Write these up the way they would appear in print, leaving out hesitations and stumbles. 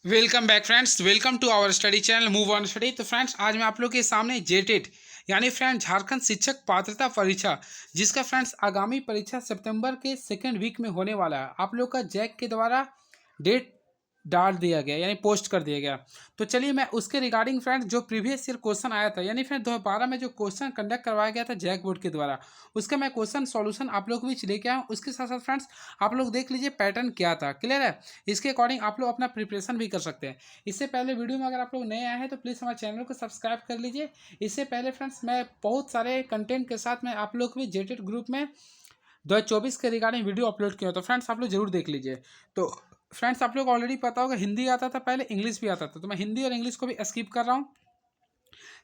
Welcome back friends, welcome to our study channel move on study. तो friends, आज मैं आप लोग के सामने जेटेट यानी फ्रेंड्स झारखंड शिक्षक पात्रता परीक्षा, जिसका फ्रेंड्स आगामी परीक्षा सितंबर के सेकेंड वीक में होने वाला है, आप लोग का जैक के द्वारा डेट डाल दिया गया यानी पोस्ट कर दिया गया। तो चलिए मैं उसके रिगार्डिंग फ्रेंड्स जो प्रीवियस ईयर क्वेश्चन आया था यानी फ्रेंड 2012 में जो क्वेश्चन कंडक्ट करवाया गया था जैक बोर्ड के द्वारा, उसका मैं क्वेश्चन सॉल्यूशन आप लोग को भी लेके आया हूँ। उसके साथ साथ फ्रेंड्स आप लोग देख लीजिए पैटर्न क्या था, क्लियर है। इसके अकॉर्डिंग आप लोग अपना प्रिपरेशन भी कर सकते हैं। इससे पहले वीडियो में अगर आप लोग नए आए हैं तो प्लीज़ हमारे चैनल को सब्सक्राइब कर लीजिए। इससे पहले फ्रेंड्स मैं बहुत सारे कंटेंट के साथ मैं आप लोग को भी जेटेड ग्रुप में 2024 के रिगार्डिंग वीडियो अपलोड किया, तो फ्रेंड्स आप लोग जरूर देख लीजिए। तो फ्रेंड्स आप लोग ऑलरेडी पता होगा हिंदी आता था पहले, इंग्लिश भी आता था, तो मैं हिंदी और इंग्लिश को भी स्किप कर रहा हूँ।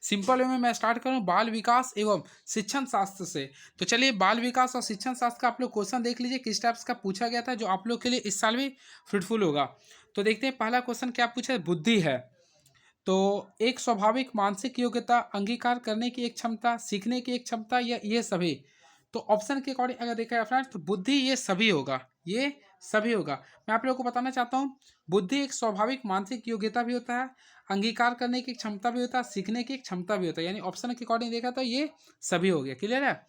सिंपल वे में मैं स्टार्ट करूँ बाल विकास एवं शिक्षण शास्त्र से। तो चलिए बाल विकास और शिक्षण शास्त्र का आप लोग क्वेश्चन देख लीजिए किस टाइप्स का पूछा गया था, जो आप लोग के लिए इस साल भी फ्रूटफुल होगा। तो देखते हैं पहला क्वेश्चन क्या पूछा है। बुद्धि है तो एक स्वाभाविक मानसिक योग्यता, अंगीकार करने की एक क्षमता, सीखने की एक क्षमता, या ये सभी। तो ऑप्शन के अकॉर्डिंग अगर देखा जाए फ्रेंड्स तो बुद्धि ये सभी होगा, ये सभी होगा। मैं आप लोगों को बताना चाहता हूँ बुद्धि एक स्वाभाविक मानसिक योग्यता भी होता है, अंगीकार करने की क्षमता भी होता है, सीखने की क्षमता भी होता है, यानी ऑप्शन के अकॉर्डिंग देखा तो ये सभी हो गया, क्लियर है।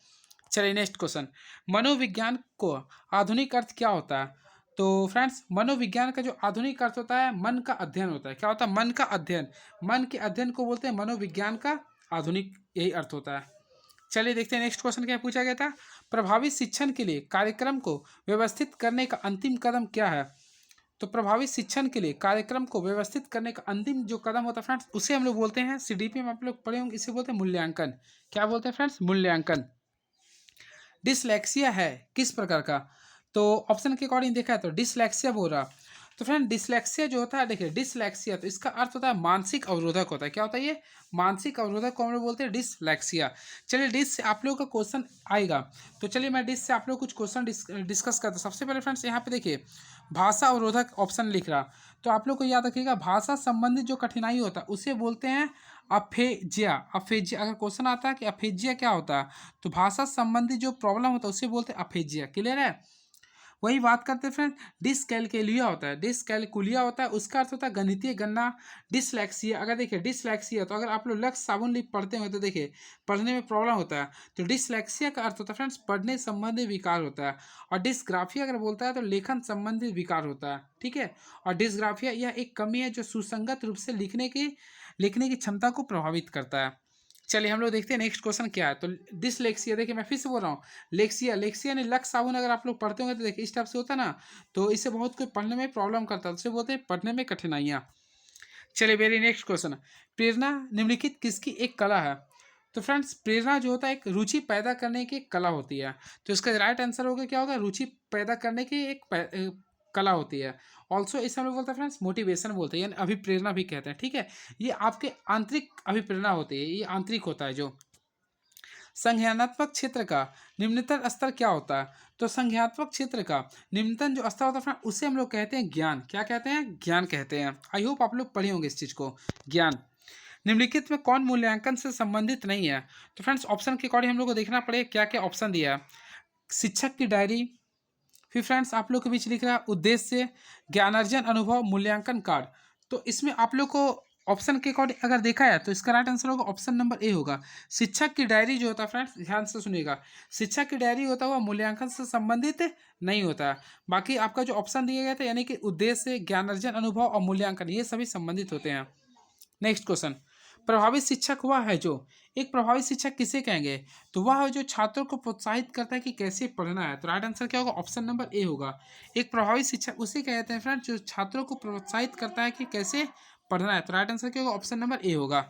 चलिए नेक्स्ट क्वेश्चन। मनोविज्ञान को आधुनिक अर्थ क्या होता है। तो फ्रेंड्स मनोविज्ञान का जो आधुनिक अर्थ होता है मन का अध्ययन होता है। क्या होता है? मन का अध्ययन। मन के अध्ययन को बोलते हैं मनोविज्ञान का आधुनिक, यही अर्थ होता है। चलिए देखते हैं नेक्स्ट क्वेश्चन क्या पूछा गया था। प्रभावी शिक्षण के लिए कार्यक्रम को व्यवस्थित करने का अंतिम कदम क्या है। तो प्रभावी शिक्षण के लिए कार्यक्रम को व्यवस्थित करने का अंतिम जो कदम होता है फ्रेंड्स, उसे हम लोग बोलते हैं, सीडीपी में आप लोग पढ़े होंगे, इसे बोलते हैं मूल्यांकन। क्या बोलते हैं फ्रेंड्स? मूल्यांकन। डिसलेक्सिया है किस प्रकार का। तो ऑप्शन के अकॉर्डिंग देखा है तो डिसलेक्सिया बोल रहा। तो फ्रेंड डिसलेक्सिया जो होता है, देखिए डिसलेक्सिया तो इसका अर्थ होता है मानसिक अवरोधक होता है। क्या होता है ये? मानसिक अवरोधक को हम लोग बोलते हैं डिसलेक्सिया। चलिए डिस से आप लोगों का क्वेश्चन आएगा, तो चलिए मैं डिस से आप लोग कुछ क्वेश्चन डिस्कस करता हूँ। सबसे पहले फ्रेंड्स यहाँ पे देखिए भाषा अवरोधक ऑप्शन लिख रहा, तो आप लोग को याद रखिएगा भाषा संबंधित जो कठिनाई होता है उसे बोलते हैं अफेजिया। अफेजिया अगर क्वेश्चन आता है कि अफेजिया क्या होता है, तो भाषा संबंधी जो प्रॉब्लम होता है उसे बोलते हैं अफेजिया, क्लियर है। वही बात करते हैं फ्रेंड, डिसकैलकुलिया होता है, डिसकैलकुलिया होता है, उसका अर्थ होता है गणितीय गणना। डिसलेक्सिया अगर देखिए डिसलेक्सिया, तो अगर आप लोग लक्ष्य साबुन लिप पढ़ते हो तो देखिए पढ़ने में प्रॉब्लम होता है, तो डिसलेक्सिया का अर्थ होता है फ्रेंड्स पढ़ने संबंधी विकार होता है। और डिसग्राफिया अगर बोलता है तो लेखन संबंधी विकार होता है, ठीक है। और डिसग्राफिया यह एक कमी है जो सुसंगत रूप से लिखने की क्षमता को प्रभावित करता है। चलिए हम लोग देखते हैं नेक्स्ट क्वेश्चन क्या है। तो डिसलेक्सिया, देखिए मैं फिर से बोल रहा हूँ, लेक्सिया लेक्सिया ने लक्स साबुन अगर आप लोग पढ़ते होंगे तो देखिए इस टाइप से होता है ना, तो इससे बहुत कोई पढ़ने में प्रॉब्लम करता है, उसे बोलते हैं पढ़ने में कठिनाइयाँ। चलिए वेरी नेक्स्ट क्वेश्चन। प्रेरणा निम्नलिखित किसकी एक कला है। तो फ्रेंड्स प्रेरणा जो होता है एक रुचि पैदा करने की एक कला होती है, तो इसका राइट आंसर होगा क्या होगा, रुचि पैदा करने की एक कला होती है। ऑल्सो इसे हम लोग बोलते हैं फ्रेंड्स मोटिवेशन बोलते हैं, यानी अभिप्रेरणा भी कहते हैं, ठीक है। ये आपके आंतरिक अभिप्रेरणा होती है, ये आंतरिक होता है। जो संज्ञानात्मक क्षेत्र का निम्नतम स्तर क्या होता है। तो संज्ञानात्मक क्षेत्र का निम्नतम जो स्तर होता है फ्रेंड उसे हम लोग कहते हैं ज्ञान। क्या कहते हैं? ज्ञान कहते हैं। आई होप आप लोग पढ़े होंगे इस चीज़ को, ज्ञान। निम्नलिखित में कौन मूल्यांकन से संबंधित नहीं है। तो फ्रेंड्स ऑप्शन के अकॉर्डिंग हम लोग को देखना पड़ेगा क्या क्या ऑप्शन दिया है। शिक्षक की डायरी, फिर फ्रेंड्स आप लोग के बीच लिख रहा है उद्देश्य, ज्ञानार्जन अनुभव, मूल्यांकन कार्ड। तो इसमें आप लोग को ऑप्शन के अकॉर्डिंग अगर देखा है तो इसका राइट आंसर होगा ऑप्शन नंबर ए होगा। शिक्षक की डायरी जो होता है फ्रेंड्स ध्यान से सुनिएगा, शिक्षक की डायरी होता हुआ मूल्यांकन से संबंधित नहीं होता है। बाकी आपका जो ऑप्शन दिया गया था यानी कि उद्देश्य, ज्ञानार्जन अनुभव और मूल्यांकन, ये सभी संबंधित होते हैं। Next question. प्रभावी शिक्षक वह है जो, एक प्रभावी शिक्षक किसे कहेंगे। तो वह है जो छात्रों को प्रोत्साहित करता है कि कैसे पढ़ना है। तो राइट आंसर क्या होगा? ऑप्शन नंबर ए होगा। एक प्रभावी शिक्षक उसे कहते हैं फ्रेंड जो छात्रों को प्रोत्साहित करता है कि कैसे पढ़ना है। तो राइट आंसर क्या होगा? ऑप्शन नंबर ए होगा।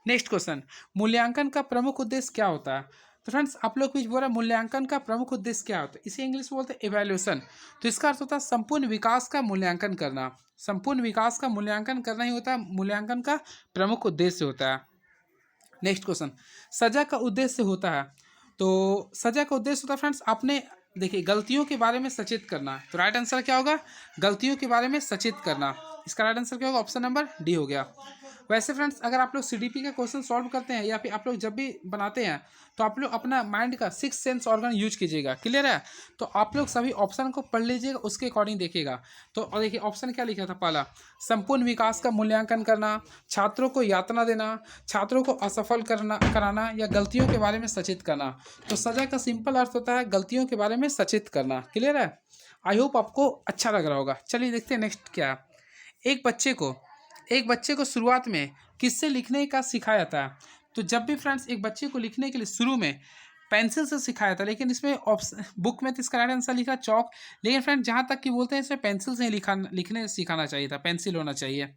Next question. मूल्यांकन का प्रमुख उद्देश्य क्या होता है। तो फ्रेंड्स आप लोग बीच बोल रहे हैं मूल्यांकन का प्रमुख उद्देश्य क्या होता है, इसे इंग्लिश में बोलते हैं इवैल्यूएशन। तो इसका अर्थ होता है संपूर्ण विकास का मूल्यांकन करना। संपूर्ण विकास का मूल्यांकन करना ही होता है मूल्यांकन का प्रमुख उद्देश्य होता है। Next question. सजा का उद्देश्य होता है। तो सजा का उद्देश्य होता है फ्रेंड्स आपने देखिए गलतियों के बारे में सचेत करना। तो राइट आंसर क्या होगा? गलतियों के बारे में सचेत करना। इसका राइट आंसर क्या होगा? ऑप्शन नंबर डी हो गया। वैसे फ्रेंड्स अगर आप लोग सीडीपी का क्वेश्चन सॉल्व करते हैं या फिर आप लोग जब भी बनाते हैं तो आप लोग अपना माइंड का सिक्स सेंस ऑर्गन यूज कीजिएगा। क्लियर है? तो आप लोग सभी ऑप्शन को पढ़ लीजिएगा, उसके अकॉर्डिंग देखिएगा। तो और देखिए ऑप्शन क्या लिखा था पहला, संपूर्ण विकास का मूल्यांकन करना, छात्रों को यातना देना, छात्रों को असफल कराना या गलतियों के बारे में सचेत करना। तो सजा का सिंपल अर्थ होता है गलतियों के बारे में सचेत करना। क्लियर है? आई होप आपको अच्छा लग रहा होगा। चलिए देखते हैं नेक्स्ट क्या है। एक बच्चे को शुरुआत में किससे लिखने का सिखाया था? तो जब भी फ्रेंड्स एक बच्चे को लिखने के लिए शुरू में पेंसिल से सिखाया था, लेकिन इसमें ऑप्शन बुक में तो इसका राइट आंसर लिखा चौक, लेकिन फ्रेंड जहाँ तक कि बोलते हैं इसमें पेंसिल से लिखने सिखाना चाहिए था, पेंसिल होना चाहिए।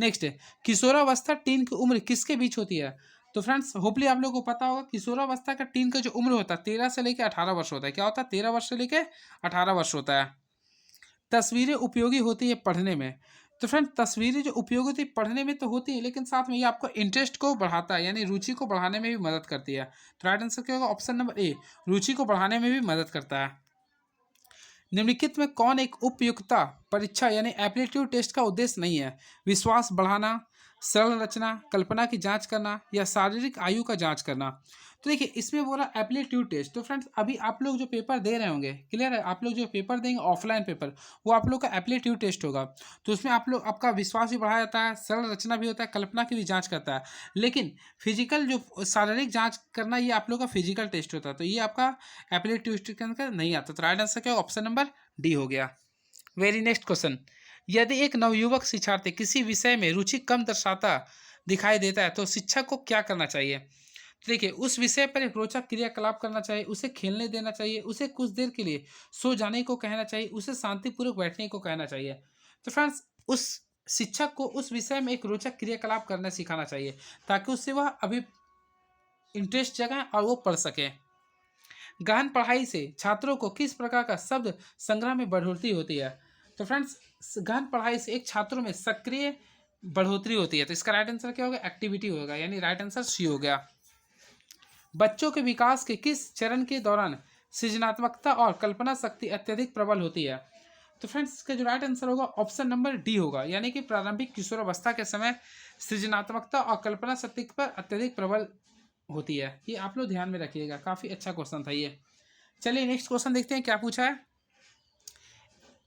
नेक्स्ट, किशोरावस्था टीन की उम्र किसके बीच होती है? तो फ्रेंड्स होपली आप लोगों को पता होगा किशोरावस्था का टीन का जो उम्र होता है 13 से लेकर 18 वर्ष होता है। क्या होता है? 13 वर्ष से लेकर 18 वर्ष होता है। तस्वीरें उपयोगी होती है पढ़ने में। तो फ्रेंड तस्वीरें जो उपयोगी होती है पढ़ने में तो होती है, लेकिन साथ में ये आपको इंटरेस्ट को बढ़ाता है, यानी रुचि को बढ़ाने में भी मदद करती है। तो राइट आंसर क्या होगा? ऑप्शन नंबर ए, रुचि को बढ़ाने में भी मदद करता है। निम्नलिखित में कौन एक उपयुक्तता परीक्षा यानी एप्टीट्यूड टेस्ट का उद्देश्य नहीं है? विश्वास बढ़ाना, सरल रचना, कल्पना की जांच करना या शारीरिक आयु का जांच करना। तो देखिए इसमें बोला एप्टीट्यूड टेस्ट। तो फ्रेंड्स अभी आप लोग जो पेपर दे रहे होंगे, क्लियर है, आप लोग जो पेपर देंगे ऑफलाइन पेपर, वो आप लोग का एप्टीट्यूड टेस्ट होगा। तो उसमें आप लोग आपका विश्वास भी बढ़ाया जाता है, सरल रचना भी होता है, कल्पना की भी जांच करता है। लेकिन फिजिकल जो शारीरिक जांच करना ये आप लोग का फिजिकल टेस्ट होता है। तो ये आपका एप्टीट्यूड टेस्ट के अंदर नहीं आता। तो राइट आंसर क्या होगा? ऑप्शन नंबर डी हो गया। वेरी नेक्स्ट क्वेश्चन, यदि एक नवयुवक शिक्षार्थी किसी विषय में रुचि कम दर्शाता दिखाई देता है तो शिक्षक को क्या करना चाहिए? तो देखिए उस विषय पर एक रोचक क्रियाकलाप करना चाहिए, उसे खेलने देना चाहिए, उसे कुछ देर के लिए सो जाने को कहना चाहिए, उसे शांतिपूर्वक बैठने को कहना चाहिए। तो फ्रेंड्स उस शिक्षक को उस विषय में एक रोचक क्रियाकलाप करना सिखाना चाहिए ताकि उससे वह अभी इंटरेस्ट जगाए और वो पढ़ सके। गहन पढ़ाई से छात्रों को किस प्रकार का शब्द संग्रह में बढ़ोतरी होती है? तो फ्रेंड्स गहन पढ़ाई से एक छात्रों में सक्रिय बढ़ोतरी होती है। तो इसका राइट आंसर क्या होगा? एक्टिविटी होगा, यानी राइट आंसर सी हो गया। बच्चों के विकास के किस चरण के दौरान सृजनात्मकता और कल्पना शक्ति अत्यधिक प्रबल होती है? तो फ्रेंड्स इसका जो राइट आंसर होगा ऑप्शन नंबर डी होगा, यानी कि प्रारंभिक किशोरावस्था के समय सृजनात्मकता और कल्पना शक्ति पर अत्यधिक प्रबल होती है। ये आप लोग ध्यान में रखिएगा, काफ़ी अच्छा क्वेश्चन था ये। चलिए नेक्स्ट क्वेश्चन देखते हैं क्या पूछा है।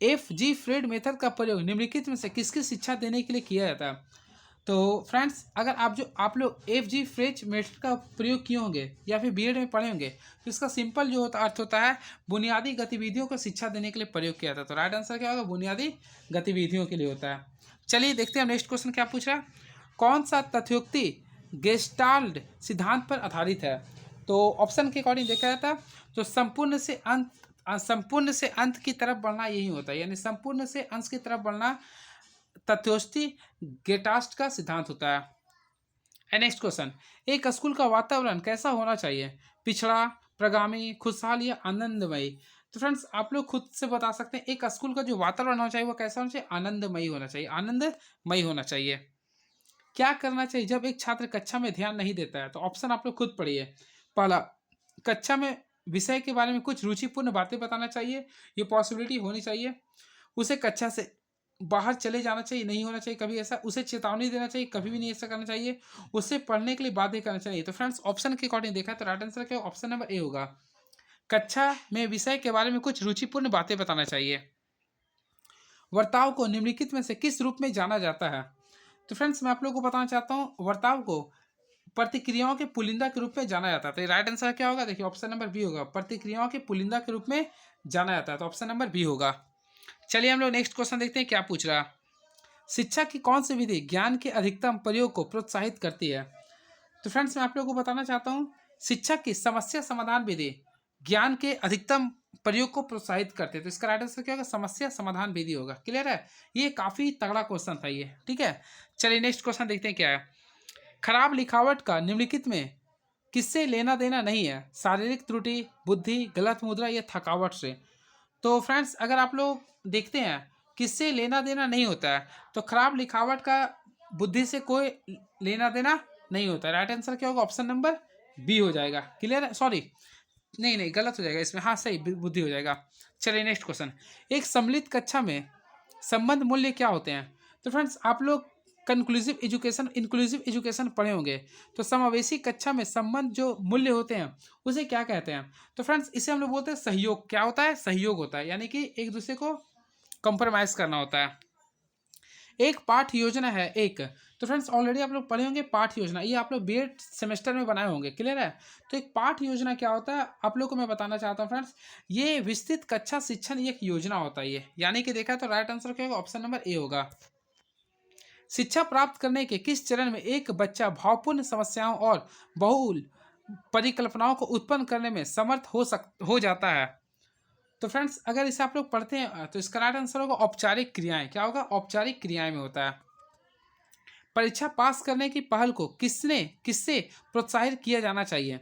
एफ जी फ्रेड मेथड का प्रयोग निम्नलिखित में से किसकी शिक्षा देने के लिए किया जाता है? तो फ्रेंड्स अगर आप लोग एफ जी फ्रेड मेथड का प्रयोग किए होंगे या फिर बीएड में पढ़े होंगे तो इसका सिंपल जो होता अर्थ होता है बुनियादी गतिविधियों को शिक्षा देने के लिए प्रयोग किया जाता है। तो राइट आंसर क्या होगा? बुनियादी गतिविधियों के लिए होता है। चलिए देखते हैं नेक्स्ट क्वेश्चन क्या पूछ रहा है। कौन सा तथ्योक्ति गेस्टाल्ट सिद्धांत पर आधारित है? तो ऑप्शन के अकॉर्डिंग देखा जाता है तो संपूर्ण से अंत की तरफ बढ़ना यही होता है, यानी संपूर्ण से अंश की तरफ बढ़ना तथ्योक्ति गेस्टाल्ट का सिद्धांत होता है। नेक्स्ट क्वेश्चन, एक स्कूल का वातावरण कैसा होना चाहिए? पिछड़ा, प्रगामी, खुशहाल या आनंदमयी? तो फ्रेंड्स आप लोग खुद से बता सकते हैं एक स्कूल का जो वातावरण होना चाहिए वो कैसा होना चाहिए? आनंदमयी होना चाहिए, आनंदमयी होना चाहिए। क्या करना चाहिए जब एक छात्र कक्षा में ध्यान नहीं देता है? तो ऑप्शन आप लोग खुद पढ़िए। पहला, कक्षा में विषय के बारे में कुछ रुचिपूर्ण बातें बताना चाहिए, ये पॉसिबिलिटी होनी चाहिए। उसे कक्षा से बाहर चले जाना चाहिए, नहीं होना चाहिए कभी ऐसा। उसे चेतावनी देना चाहिए, कभी भी नहीं ऐसा करना चाहिए। उससे पढ़ने के लिए बाध्य करना चाहिए। तो फ्रेंड्स ऑप्शन के अकॉर्डिंग देखा तो राइट आंसर क्या? ऑप्शन नंबर ए होगा, कक्षा में विषय के बारे में कुछ रुचिपूर्ण बातें बताना चाहिए। वर्ताव को निम्नलिखित में से किस रूप में जाना जाता है? तो फ्रेंड्स मैं आप लोगों को बताना चाहता हूँ वर्ताव को प्रतिक्रियाओं के पुलिंदा के रूप में जाना जाता है। तो राइट आंसर क्या होगा? देखिए ऑप्शन नंबर बी होगा, प्रतिक्रियाओं के पुलिंदा के रूप में जाना जाता है। तो ऑप्शन नंबर बी होगा। चलिए हम लोग नेक्स्ट क्वेश्चन देखते हैं क्या पूछ रहा है। शिक्षा की कौन सी विधि ज्ञान के अधिकतम प्रयोग को प्रोत्साहित करती है? तो फ्रेंड्स मैं आप लोगों को बताना चाहता हूँ शिक्षा की समस्या समाधान विधि ज्ञान के अधिकतम प्रयोग को प्रोत्साहित करते हैं। तो इसका राइट आंसर क्या होगा? समस्या समाधान विधि होगा। क्लियर है? ये काफी तगड़ा क्वेश्चन था ये, ठीक है। चलिए नेक्स्ट क्वेश्चन देखते हैं क्या है। खराब लिखावट का निम्नलिखित में किससे लेना देना नहीं है? शारीरिक त्रुटि, बुद्धि, गलत मुद्रा या थकावट से? तो फ्रेंड्स अगर आप लोग देखते हैं किससे लेना देना नहीं होता है तो खराब लिखावट का बुद्धि से कोई लेना देना नहीं होता है। राइट आंसर क्या होगा? ऑप्शन नंबर बी हो जाएगा। क्लियर है? सॉरी नहीं गलत हो जाएगा इसमें, हाँ सही बुद्धि हो जाएगा। चलिए नेक्स्ट क्वेश्चन, एक सम्मिलित कक्षा में संबंध मूल्य क्या होते हैं? तो फ्रेंड्स आप लोग इंक्लूसिव एजुकेशन पढ़े होंगे। तो समावेशी कक्षा में संबंध जो मूल्य होते हैं उसे क्या कहते हैं? तो फ्रेंड्स इसे हम लोग बोलते हैं सहयोग। क्या होता है? सहयोग होता है, यानी कि एक दूसरे को कंप्रोमाइज करना होता है। एक पाठ योजना है एक। तो फ्रेंड्स ऑलरेडी आप लोग पढ़े होंगे पाठ योजना, ये आप लोग बीएड सेमेस्टर में बनाए होंगे, क्लियर है। तो एक पाठ योजना क्या होता है आप लोग को मैं बताना चाहता हूँ फ्रेंड्स, ये विस्तृत कक्षा शिक्षण एक योजना होता है ये, यानी कि देखा तो राइट आंसर क्या होगा? ऑप्शन नंबर ए होगा। शिक्षा प्राप्त करने के किस चरण में एक बच्चा भावपूर्ण समस्याओं और बहुल परिकल्पनाओं को उत्पन्न करने में समर्थ हो जाता है? तो फ्रेंड्स अगर इसे आप लोग पढ़ते हैं तो इसका राइट आंसर होगा औपचारिक क्रियाएं। क्या होगा? औपचारिक क्रियाएं में होता है। परीक्षा पास करने की पहल को किससे प्रोत्साहित किया जाना चाहिए?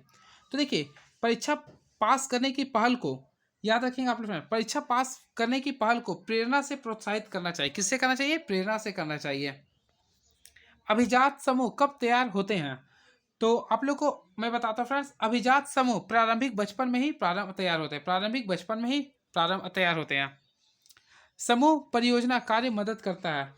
तो देखिए परीक्षा पास करने की पहल को याद रखेंगे आप लोग, परीक्षा पास करने की पहल को प्रेरणा से प्रोत्साहित करना चाहिए। किससे करना चाहिए? प्रेरणा से करना चाहिए। अभिजात समूह कब तैयार होते हैं? तो आप लोग को मैं बताता हूँ फ्रेंड्स, अभिजात समूह प्रारंभिक बचपन में ही प्रारंभ तैयार होते हैं, प्रारंभिक बचपन में ही प्रारंभ तैयार होते हैं। समूह परियोजना कार्य मदद करता है।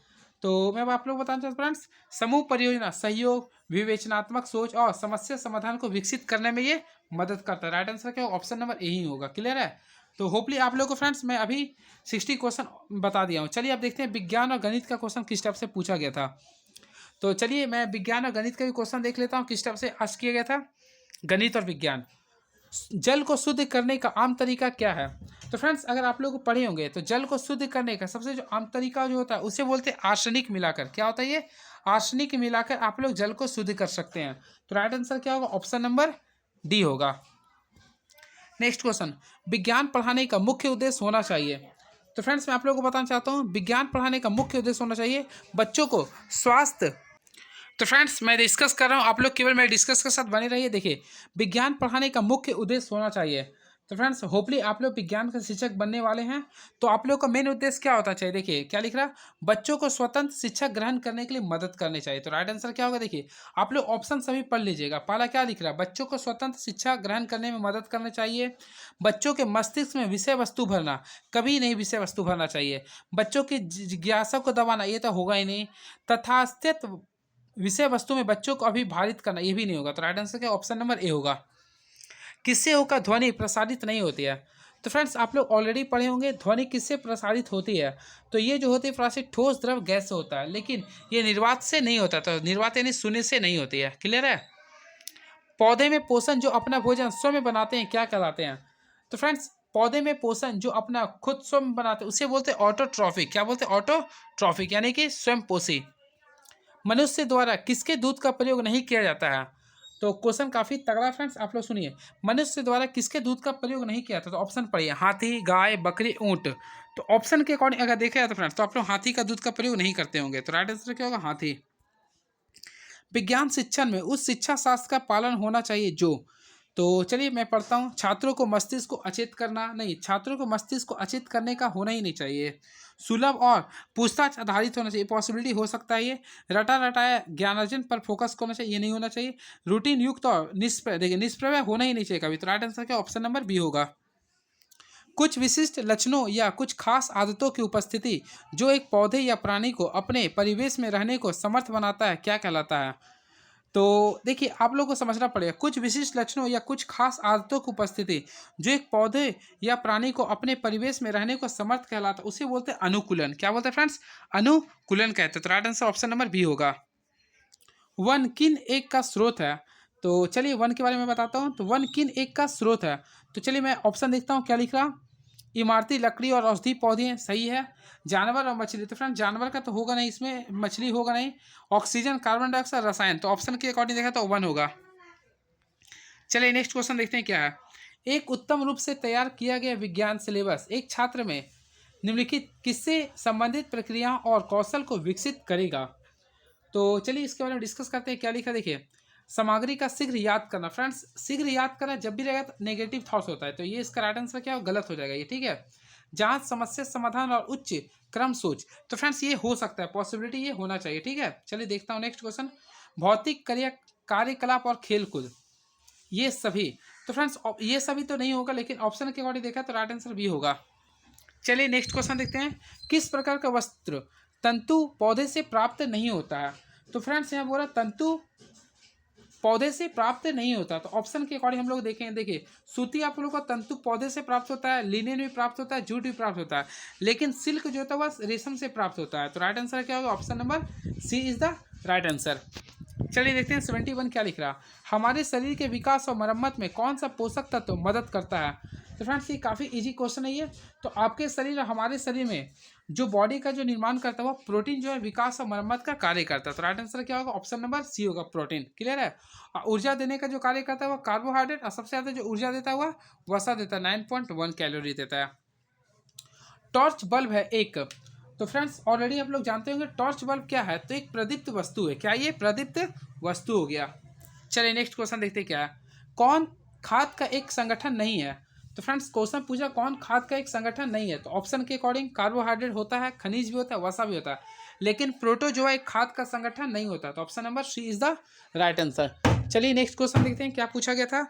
तो मैं आप लोग बताना चाहता हूँ फ्रेंड्स, समूह परियोजना सहयोग, विवेचनात्मक सोच और समस्या समाधान को विकसित करने में ये मदद करता है। राइट आंसर क्या होगा? ऑप्शन नंबर ए ही होगा, क्लियर है। तो होपली आप लोग को फ्रेंड्स मैं अभी 60 क्वेश्चन बता दिया हूँ। चलिए अब देखते हैं विज्ञान और गणित का क्वेश्चन किस टाइप से पूछा गया था। तो चलिए मैं विज्ञान और गणित का भी क्वेश्चन देख लेता हूँ किस टाइप से आस्क किया गया था। गणित और विज्ञान, जल को शुद्ध करने का आम तरीका क्या है? तो फ्रेंड्स अगर आप लोग पढ़े होंगे तो जल को शुद्ध करने का सबसे जो आम तरीका जो होता है उसे बोलते हैं आर्सेनिक मिलाकर। क्या होता है ये? आर्सेनिक मिलाकर आप लोग जल को शुद्ध कर सकते हैं। तो राइट आंसर क्या होगा? ऑप्शन नंबर डी होगा। नेक्स्ट क्वेश्चन, विज्ञान पढ़ाने का मुख्य उद्देश्य होना चाहिए। तो फ्रेंड्स मैं आप लोगों को बताना चाहता हूँ विज्ञान पढ़ाने का मुख्य उद्देश्य होना चाहिए बच्चों को स्वास्थ्य। तो फ्रेंड्स मैं डिस्कस कर रहा हूँ, आप लोग केवल मेरे डिस्कस के साथ बने रहिए। देखिए विज्ञान पढ़ाने का मुख्य उद्देश्य होना चाहिए। तो फ्रेंड्स होपली आप लोग विज्ञान के शिक्षक बनने वाले हैं, तो आप लोग का मेन उद्देश्य क्या होता चाहिए? देखिए क्या लिख रहा, बच्चों को स्वतंत्र शिक्षा ग्रहण करने के लिए मदद करनी चाहिए। तो राइट आंसर क्या होगा? देखिए आप लोग ऑप्शन सभी पढ़ लीजिएगा। पहला क्या लिख रहा, बच्चों को स्वतंत्र शिक्षा ग्रहण करने में मदद करनी चाहिए। बच्चों के मस्तिष्क में विषय वस्तु भरना, कभी नहीं विषय वस्तु भरना चाहिए। बच्चों की जिज्ञासा को दबाना, ये तो होगा ही नहीं। तथास्थित विषय वस्तु में बच्चों को अभिभारित करना, ये भी नहीं होगा। तो राइट आंसर क्या? ऑप्शन नंबर ए होगा। किससे होकर ध्वनि प्रसारित नहीं होती है? तो फ्रेंड्स आप लोग ऑलरेडी पढ़े होंगे ध्वनि किससे प्रसारित होती है। तो ये जो होती है प्रसारित ठोस द्रव गैस से होता है, लेकिन ये निर्वात से नहीं होता। तो निर्वात यानी शून्य से नहीं होती है, क्लियर है। पौधे में पोषण जो अपना भोजन स्वयं बनाते हैं क्या कहलाते हैं? तो फ्रेंड्स पौधे में पोषण जो अपना खुद स्वयं बनाते हैं उसे बोलते हैं ऑटोट्रॉफिक। क्या बोलते हैं? ऑटोट्रॉफिक, यानी कि स्वयं पोषी। मनुष्य द्वारा किसके दूध का प्रयोग नहीं किया जाता है? तो क्वेश्चन काफी तगड़ा फ्रेंड्स, आप लोग सुनिए। मनुष्य द्वारा किसके दूध का प्रयोग नहीं किया जाता? तो ऑप्शन पढ़िए, हाथी, गाय, बकरी, ऊंट। तो ऑप्शन के अकॉर्डिंग अगर देखा जाए तो फ्रेंड्स तो आप लोग हाथी का दूध का प्रयोग नहीं करते होंगे। तो राइट आंसर क्या होगा? हाथी। विज्ञान शिक्षण में उस शिक्षा शास्त्र का पालन होना चाहिए जो, तो चलिए मैं पढ़ता हूँ, छात्रों को मस्तिष्क को अचेत करना नहीं, छात्रों को मस्तिष्क को अचेत करने का होना ही नहीं चाहिए। सुलभ और पूछताछ आधारित होना चाहिए, पॉसिबिलिटी हो सकता है ये। रटा रटाया ज्ञानार्जन पर फोकस करना चाहिए, ये नहीं होना चाहिए। रूटीन युक्त और निष्प्रय, देखिए निष्प्रय होना ही नहीं चाहिए कभी। तो राइट आंसर क्या? ऑप्शन नंबर बी होगा। कुछ विशिष्ट लक्षणों या कुछ खास आदतों की उपस्थिति जो एक पौधे या प्राणी को अपने परिवेश में रहने को समर्थ बनाता है क्या कहलाता है? तो देखिए आप लोगों को समझना पड़ेगा, कुछ विशिष्ट लक्षणों या कुछ खास आदतों की उपस्थिति जो एक पौधे या प्राणी को अपने परिवेश में रहने को समर्थ कहलाता है उसे बोलते हैं अनुकूलन। क्या बोलते हैं फ्रेंड्स? अनुकूलन कहते हैं। तो right answer option number B होगा। वन किन एक का स्रोत है? तो चलिए वन के बारे में बताता हूँ। तो वन किन एक का स्रोत है? तो चलिए मैं ऑप्शन देखता हूँ क्या लिख रहा, इमारती लकड़ी और औषधि पौधे, सही है। जानवर और मछली, तो फ्रेंड जानवर का तो होगा नहीं इसमें, मछली होगा नहीं। ऑक्सीजन, कार्बन डाइऑक्साइड, रसायन, तो ऑप्शन के अकॉर्डिंग देखा तो वन होगा। चलिए नेक्स्ट क्वेश्चन देखते हैं क्या है। एक उत्तम रूप से तैयार किया गया विज्ञान सिलेबस एक छात्र में निम्नलिखित किससे संबंधित प्रक्रियाओं और कौशल को विकसित करेगा? तो चलिए इसके बारे में डिस्कस करते हैं क्या लिखा। देखिए सामग्री का शीघ्र याद करना, फ्रेंड्स शीघ्र याद करना जब भी रहेगा तो नेगेटिव थॉट्स होता है, तो ये इसका राइट आंसर क्या हो? गलत हो जाएगा ये, ठीक है। जांच, समस्या समाधान और उच्च क्रम सोच, तो फ्रेंड्स ये हो सकता है, पॉसिबिलिटी ये होना चाहिए, ठीक है। चलिए देखता हूँ नेक्स्ट क्वेश्चन, भौतिक कार्यकलाप और खेलकूद, ये सभी, तो फ्रेंड्स ये सभी तो नहीं होगा, लेकिन ऑप्शन के अकॉर्डिंग देखा तो राइट आंसर भी होगा। चलिए नेक्स्ट क्वेश्चन देखते हैं, किस प्रकार का वस्त्र तंतु पौधे से प्राप्त नहीं होता है। तो फ्रेंड्स यहाँ बोला तंतु पौधे से प्राप्त नहीं होता, तो ऑप्शन के अकॉर्डिंग हम लोग देखें, देखिए सूती आप लोगों का तंतु पौधे से प्राप्त होता है, लिनेन भी प्राप्त होता है, जूट भी प्राप्त होता है, लेकिन सिल्क जो होता है वह रेशम से प्राप्त होता है। तो राइट आंसर क्या होगा? Option number C is the right answer. चलिए देखते हैं 71 क्या लिख रहा। हमारे शरीर के विकास और मरम्मत में कौन सा पोषक तत्व मदद करता है? तो फ्रेंड्स ये काफ़ी इजी क्वेश्चन है ये। तो आपके शरीर और हमारे शरीर में जो बॉडी का जो निर्माण करता है वह प्रोटीन जो है विकास और मरम्मत का कार्य करता है। तो राइट आंसर क्या होगा? ऑप्शन नंबर सी होगा, प्रोटीन। क्लियर है? और ऊर्जा देने का जो कार्य करता है वह कार्बोहाइड्रेट, और सबसे ज़्यादा जो ऊर्जा देता है वह वसा देता है, 9.1 कैलोरी देता है। टॉर्च बल्ब है एक। तो फ्रेंड्स ऑलरेडी आप लोग जानते होंगे टॉर्च बल्ब क्या है, तो एक प्रदीप्त वस्तु है। क्या ये प्रदीप्त वस्तु हो गया? चलिए नेक्स्ट क्वेश्चन देखते हैं क्या है। कौन खाद का एक संगठन नहीं है? तो फ्रेंड्स क्वेश्चन पूछा कौन खाद का एक संगठन नहीं है, तो ऑप्शन के अकॉर्डिंग कार्बोहाइड्रेट होता है, खनिज भी होता है, वसा भी होता है, लेकिन प्रोटोजोआ एक खाद का संगठन नहीं होता। तो option number C is the right answer. चलिए नेक्स्ट क्वेश्चन देखते हैं क्या पूछा गया था।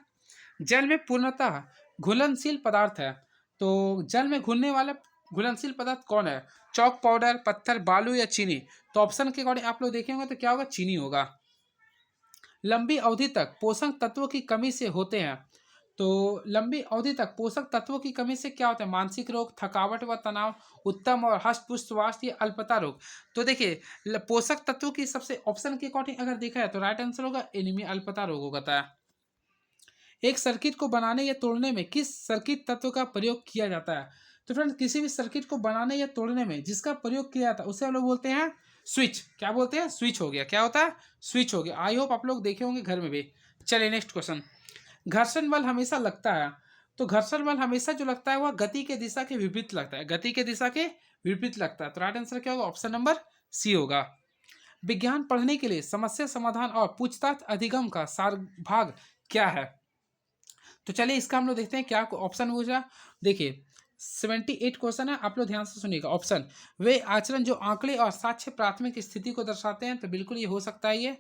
जल में पूर्णतः घुलनशील पदार्थ है, तो जल में घुलने वाला घुलनशील पदार्थ कौन है? चौक, पाउडर, पत्थर, बालू या चीनी? तो ऑप्शन के अकॉर्डिंग आप लोग देखेंगे तो क्या होगा? चीनी होगा। लंबी अवधि तक पोषक तत्वों की कमी से होते हैं, तो लंबी अवधि तक पोषक तत्वों की कमी से क्या होता है? मानसिक रोग, थकावट व तनाव, उत्तम और हष्ट पुष्ट स्वास्थ्य या अल्पता रोग? तो देखिए पोषक तत्वों की सबसे ऑप्शन के अकॉर्डिंग अगर देखा है तो राइट आंसर होगा एनीमिया, अल्पता रोग होता है। एक सर्किट को बनाने या तोड़ने में किस सर्किट तत्व का प्रयोग किया जाता है? तो फ्रेंड्स किसी भी सर्किट को बनाने या तोड़ने में जिसका प्रयोग किया जाता है उसे हम लोग बोलते हैं स्विच। क्या बोलते हैं? स्विच हो गया। क्या होता है? स्विच हो गया। आई होप आप लोग देखे होंगे घर में भी। चलिए नेक्स्ट क्वेश्चन। घर्षण बल हमेशा लगता है, तो घर्षण बल हमेशा जो लगता है वह गति के दिशा के विपरीत लगता है, गति के दिशा के विपरीत लगता है। तो राइट आंसर क्या होगा? ऑप्शन नंबर सी होगा। विज्ञान पढ़ने के लिए समस्या समाधान और पूछताछ अधिगम का सार भाग क्या है? तो चलिए इसका हम लोग देखते हैं क्या ऑप्शन पूछा। देखिए 78 क्वेश्चन है, आप लोग ध्यान से सुनिएगा। ऑप्शन, वे आचरण जो आंकड़े और साक्ष्य प्राथमिक स्थिति को दर्शाते हैं, तो बिल्कुल ये हो सकता है। ये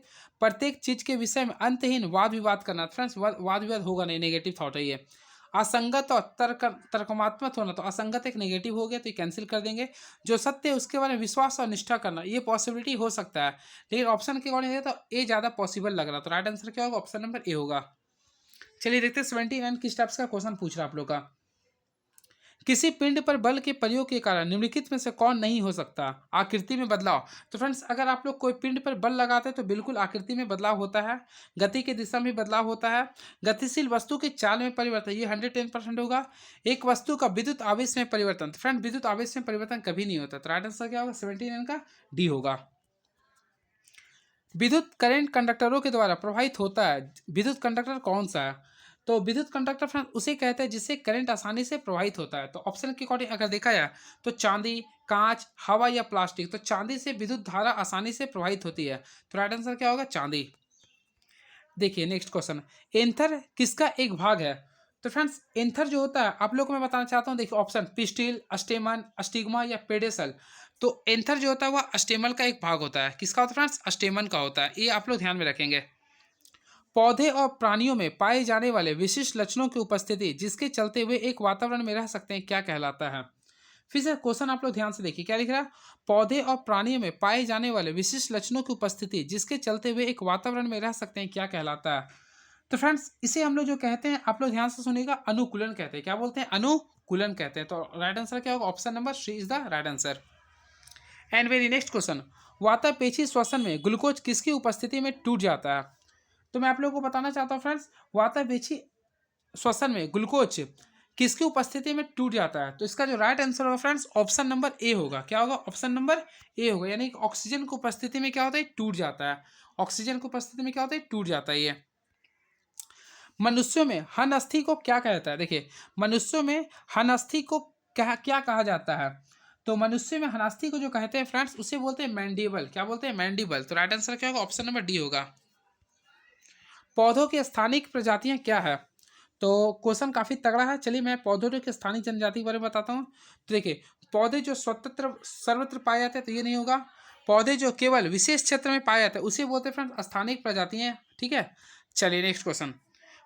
प्रत्येक चीज के विषय में अंतहीन वाद विवाद करना, फ्रेंड्स वाद विवाद होगा नहीं, नेगेटिव थॉट है ये। असंगत और तर्कमात्मक होना, तो असंगत एक नेगेटिव हो गया तो ये कैंसिल कर देंगे। जो सत्य है उसके बारे में विश्वास और निष्ठा करना, ये पॉसिबिलिटी हो सकता है, लेकिन ऑप्शन के अकॉर्डिंग तो ये ज़्यादा पॉसिबल लग रहा। तो राइट आंसर क्या होगा? ऑप्शन नंबर ए होगा। चलिए देखते हैं 79 किस टाइप्स का क्वेश्चन पूछ रहा है आप लोग का। किसी पिंड पर बल के प्रयोग के कारण निम्नलिखित में से कौन नहीं हो सकता? आकृति में बदलाव। तो फ्रेंड्स अगर आप लोग कोई पिंड पर बल लगाते हैं तो बिल्कुल आकृति में बदलाव होता है, गति की दिशा में बदलाव होता है, गतिशील वस्तु की चाल में परिवर्तन, ये 110% होगा। एक वस्तु का विद्युत आवेश में परिवर्तन, तो फ्रेंड विद्युत आवेश में परिवर्तन कभी नहीं होता। तो राइट आंसर क्या होगा? 79 का डी होगा। विद्युत करंट कंडक्टरों के द्वारा प्रवाहित होता है, विद्युत कंडक्टर कौन सा है? तो विद्युत कंडक्टर फ्रेंड उसे कहते हैं जिससे करंट आसानी से प्रवाहित होता है। तो ऑप्शन के अकॉर्डिंग अगर देखा जाए तो चांदी, कांच, हवा या प्लास्टिक। तो चांदी से विद्युत धारा आसानी से प्रवाहित होती है। तो राइट आंसर क्या होगा? चांदी। देखिए नेक्स्ट क्वेश्चन, एंथर किसका एक भाग है? तो फ्रेंड्स एंथर जो होता है आप लोग को मैं बताना चाहता हूँ। देखिए ऑप्शन, पिस्टिल, स्टेमन, स्टिग्मा या पेडेसल। तो एंथर जो होता है वह स्टेमल का एक भाग होता है। किसका होता है फ्रेंड्स? स्टेमन का होता है। ये आप लोग ध्यान में रखेंगे। पौधे और प्राणियों में पाए जाने वाले विशिष्ट लक्षणों की उपस्थिति जिसके चलते हुए एक वातावरण में रह सकते हैं क्या कहलाता है? फिर से क्वेश्चन आप लोग ध्यान से देखिए क्या लिख रहा है। पौधे और प्राणियों में पाए जाने वाले विशिष्ट लक्षणों की उपस्थिति जिसके चलते हुए एक वातावरण में रह सकते हैं क्या कहलाता है? तो फ्रेंड्स इसे हम लोग जो कहते हैं आप लोग ध्यान से सुनिएगा, अनुकूलन कहते हैं। क्या बोलते हैं? अनुकूलन कहते हैं। तो राइट आंसर क्या होगा? Option number C is the right answer. And very next question, वातापेक्षी श्वसन में ग्लूकोज किसकी उपस्थिति में टूट जाता है? तो मैं आप लोगों को बताना चाहता हूँ फ्रेंड्स, वातापेक्षी श्वसन में ग्लूकोज किसकी उपस्थिति में टूट जाता है? तो इसका जो राइट आंसर होगा फ्रेंड्स ऑप्शन नंबर ए होगा। क्या होगा? ऑप्शन नंबर ए होगा, यानी कि ऑक्सीजन की उपस्थिति में क्या होता है? टूट जाता है। ऑक्सीजन की उपस्थिति में क्या होता है? टूट जाता है ये। मनुष्यों में हन अस्थि को क्या कहता है? देखिए मनुष्यों में हन अस्थि को क्या कहा जाता है? तो मनुष्य में हनास्थि को जो कहते हैं फ्रेंड्स उसे बोलते हैं मैंडिबल। क्या बोलते हैं? मैंडिबल। तो राइट आंसर क्या होगा? ऑप्शन नंबर डी होगा। पौधों की स्थानिक प्रजातियां क्या है? तो क्वेश्चन काफी तगड़ा है। चलिए मैं पौधों की स्थानिक जनजाति के बारे में बताता हूँ। तो देखिए पौधे जो स्वतंत्र सर्वत्र पाए जाते हैं तो ये नहीं होगा। पौधे जो केवल विशेष क्षेत्र में पाए जाते हैं उसे बोलते हैं फ्रेंड्स स्थानिक प्रजातियां। ठीक है। चलिए नेक्स्ट क्वेश्चन,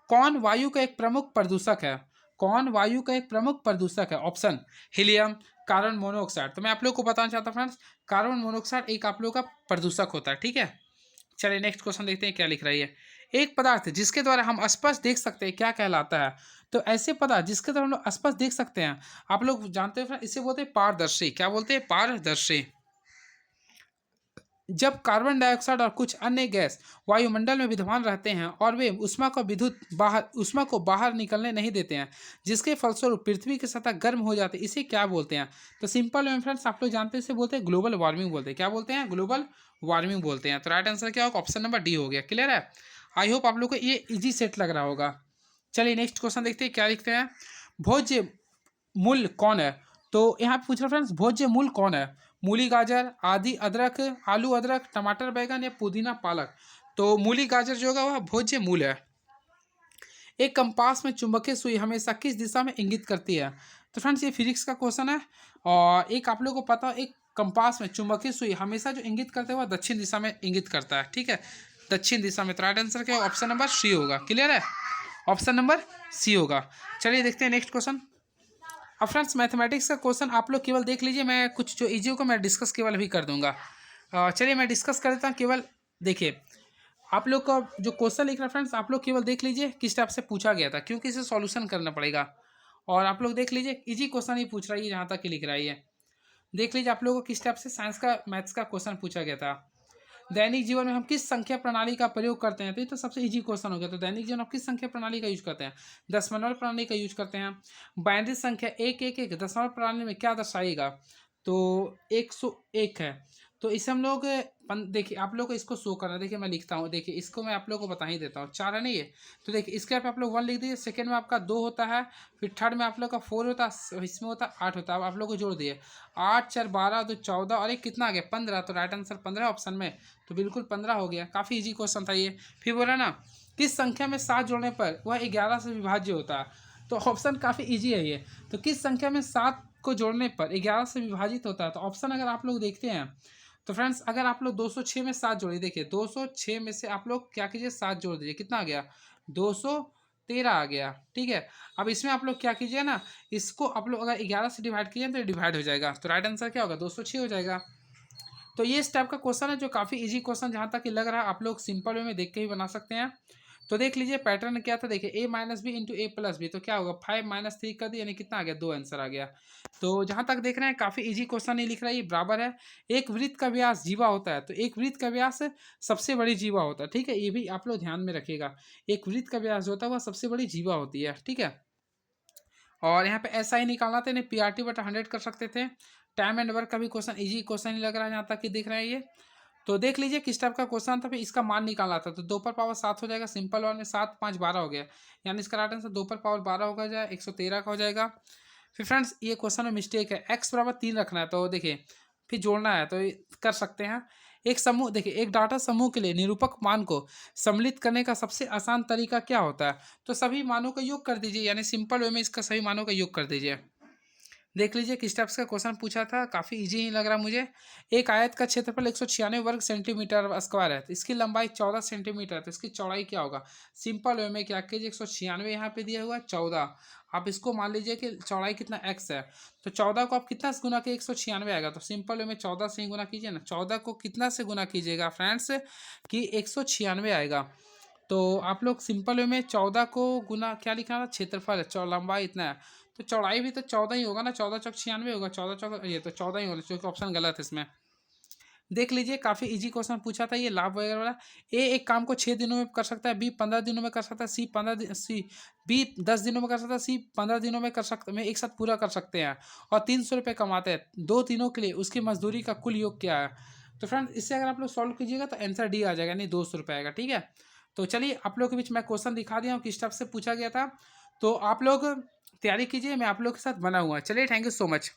कौन वायु का एक प्रमुख प्रदूषक है? कौन वायु का एक प्रमुख प्रदूषक है? Option, helium, carbon monoxide. तो मैं आप लोग को बताना चाहता हूँ फ्रेंड्स, कार्बन मोनोऑक्साइड एक आप लोग का प्रदूषक होता है, ठीक है। चलिए नेक्स्ट क्वेश्चन देखते हैं क्या लिख रही है। एक पदार्थ जिसके द्वारा हम स्पष्ट देख सकते हैं क्या कहलाता है? तो ऐसे पदार्थ जिसके द्वारा हम लोग स्पष्ट देख सकते हैं, आप लोग जानते हैं इसे बोलते हैं पारदर्शी। क्या बोलते हैं? पारदर्शी। जब कार्बन डाइऑक्साइड और कुछ अन्य गैस वायुमंडल में विद्यमान रहते हैं और वे ऊष्मा को बाहर निकलने नहीं देते हैं, जिसके फलस्वरूप पृथ्वी की सतह गर्म हो जाती है, इसे क्या बोलते हैं? तो सिंपल में फ्रेंड्स आप लोग जानते हैं इसे बोलते हैं ग्लोबल वार्मिंग बोलते हैं। क्या बोलते हैं? ग्लोबल वार्मिंग बोलते हैं। तो राइट आंसर क्या होगा? ऑप्शन नंबर डी हो गया। क्लियर है? आई होप आप लोग को ये इजी सेट लग रहा होगा। चलिए नेक्स्ट क्वेश्चन देखते हैं क्या लिखते हैं। भोज्य मूल कौन है? तो यहाँ पे पूछ रहा फ्रेंड्स, भोज्य मूल कौन है? मूली, गाजर, आदि, अदरक, आलू, अदरक, टमाटर, बैगन या पुदीना, पालक? तो मूली गाजर जो होगा वह भोज्य मूल है। एक कंपास में चुंबकीय सुई हमेशा किस दिशा में इंगित करती है? तो फ्रेंड्स ये फिजिक्स का क्वेश्चन है। और एक आप लोगों को पता है, एक कंपास में चुंबकीय सुई हमेशा जो इंगित करते हैं वह दक्षिण दिशा में इंगित करता है, ठीक है, दक्षिण दिशा में। तो राइट आंसर क्या? ऑप्शन नंबर सी होगा। क्लियर है? ऑप्शन नंबर सी होगा। चलिए देखते हैं नेक्स्ट क्वेश्चन। अब फ्रेंड्स मैथमेटिक्स का क्वेश्चन आप लोग केवल देख लीजिए, मैं कुछ जो इजी को मैं डिस्कस केवल अभी कर दूंगा। चलिए मैं डिस्कस कर देता हूँ। केवल देखिए, आप लोग का जो क्वेश्चन लिख रहा है फ्रेंड्स, आप लोग केवल देख लीजिए किस टाइप से पूछा गया था, क्योंकि इसे सॉल्यूशन करना पड़ेगा। और आप लोग देख लीजिए इजी क्वेश्चन ही पूछ रहा है जहाँ तक कि लिख रहा है ये। देख लीजिए आप लोगों को किस टाइप से साइंस का मैथ्स का क्वेश्चन पूछा गया था। दैनिक जीवन में हम किस संख्या प्रणाली का प्रयोग करते हैं? तो ये तो सबसे इजी क्वेश्चन हो गया। तो दैनिक जीवन में किस संख्या प्रणाली का यूज करते हैं? दशमलव प्रणाली का यूज करते हैं। बाइनरी संख्या 111 दशमलव प्रणाली में क्या दर्शाएगा? तो 101 है। तो इसे हम लोग देखिए आप लोग को इसको शो करना है। देखिए मैं लिखता हूँ, देखिए इसको मैं आप लोग को बता ही देता हूँ। 4 है नहीं है, तो देखिए इसके पे आप लोग 1 लिख दीजिए। सेकंड में आपका 2 होता है, फिर थर्ड में आप लोग का 4 होता है, इसमें होता है 8 होता है। अब आप लोग को जोड़ दिए, 8 4 12 2 14 और एक कितना आ गया? 15। तो राइट आंसर 15 ऑप्शन में। तो बिल्कुल 15 हो गया। काफ़ी इजी क्वेश्चन था ये। फिर बोला ना, किस संख्या में 7 जोड़ने पर वह 11 से विभाज्य होता है? तो ऑप्शन काफ़ी इजी है ये। तो किस संख्या में 7 को जोड़ने पर 11 से विभाजित होता है? तो ऑप्शन अगर आप लोग देखते हैं तो फ्रेंड्स, अगर आप लोग 206 में 7 जोड़िए, देखिए 206 में से आप लोग क्या कीजिए? 7 जोड़ दीजिए। कितना आ गया? 213 आ गया, ठीक है। अब इसमें आप लोग क्या कीजिए ना, इसको आप लोग अगर 11 से डिवाइड कीजिए तो डिवाइड हो जाएगा। तो राइट आंसर क्या होगा? 206 हो जाएगा। तो ये इस टाइप का क्वेश्चन है जो काफ़ी इजी क्वेश्चन, जहाँ तक कि लग रहा है आप लोग सिंपल वे में देख के ही बना सकते हैं। तो देख लीजिए पैटर्न क्या था। देखिए a minus B into A plus B, तो क्या होगा? 5 माइनस 3 कर दी, यानी कितना आ गया? 2 आंसर आ गया। तो जहाँ तक देख रहे हैं काफ़ी इजी क्वेश्चन ही लिख रहा है। ये बराबर है, एक वृत्त का व्यास जीवा होता है। तो एक वृत्त का व्यास सबसे बड़ी जीवा होता है, ठीक है, ये भी आप लोग ध्यान में रखिएगा। एक वृत्त का व्यास जो होता है वह सबसे बड़ी जीवा होती है, ठीक है। और यहाँ पे ऐसा ही निकालना था, इन्हें PRT बटा 100 कर सकते थे। टाइम एंड वर्क का भी क्वेश्चन इजी क्वेश्चन ही लग रहा है जहाँ तक कि दिख रहा है ये। तो देख लीजिए किस टाइप का क्वेश्चन था। फिर इसका मान निकालना था, तो 2 पर पावर 7 हो जाएगा। सिंपल वन में 7 5 12 हो गया, यानी इसका राइट आंसर 2 पर पावर 12 होगा जाए 113 का हो जाएगा। फिर फ्रेंड्स ये क्वेश्चन में मिस्टेक है, x बराबर 3 रखना है। तो देखिए फिर जोड़ना है तो कर सकते हैं। एक समूह, देखिए एक डाटा समूह के लिए निरूपक मान को सम्मिलित करने का सबसे आसान तरीका क्या होता है? तो सभी मानों का योग कर दीजिए, यानी सिंपल वे में इसका सभी मानों का योग कर दीजिए। देख लीजिए किस टाइप्स का क्वेश्चन पूछा था, काफ़ी इजी ही लग रहा मुझे। एक आयत का क्षेत्रफल 196 वर्ग सेंटीमीटर स्क्वायर है, तो इसकी लंबाई 14 सेंटीमीटर, तो इसकी चौड़ाई क्या होगा? सिंपल वे में क्या कीजिए, 196 यहाँ पे दिया हुआ है, 14। आप इसको मान लीजिए कि चौड़ाई कितना x है, तो 14 को आप कितना से गुना के 196 आएगा? तो सिंपल वे में 14 से ही गुना कीजिए ना। 14 को कितना से गुना कीजिएगा फ्रेंड्स कि 196 आएगा। तो आप लोग सिंपल वे में 14 को गुना क्या लिखा था? क्षेत्रफल है, लंबाई इतना है, तो चौड़ाई भी तो 14 ही होगा ना। 14 चौक 96 होगा, 14 चौक ये तो 14 ही होगा, क्योंकि ऑप्शन गलत है इसमें। देख लीजिए काफ़ी इजी क्वेश्चन पूछा था ये, लाभ वगैरह वाला। ए एक काम को 6 दिनों में कर सकता है, बी 15 दिनों में कर सकता है, सी बी 10 दिनों में कर सकता है, सी 15 दिनों में कर सकते में एक साथ पूरा कर सकते हैं, और 300 रुपये कमाते हैं 2 दिनों के लिए, उसकी मजदूरी का कुल योग क्या है? तो फ्रेंड इससे अगर आप लोग सॉल्व कीजिएगा तो आंसर डी आ जाएगा, यानी 200 रुपये आएगा, ठीक है। तो चलिए आप लोग के बीच मैं क्वेश्चन दिखा दिया हूँ किस टाइप से पूछा गया था। तो आप लोग तैयारी कीजिए, मैं आप लोग के साथ बना हुआ। चलिए थैंक यू सो मच।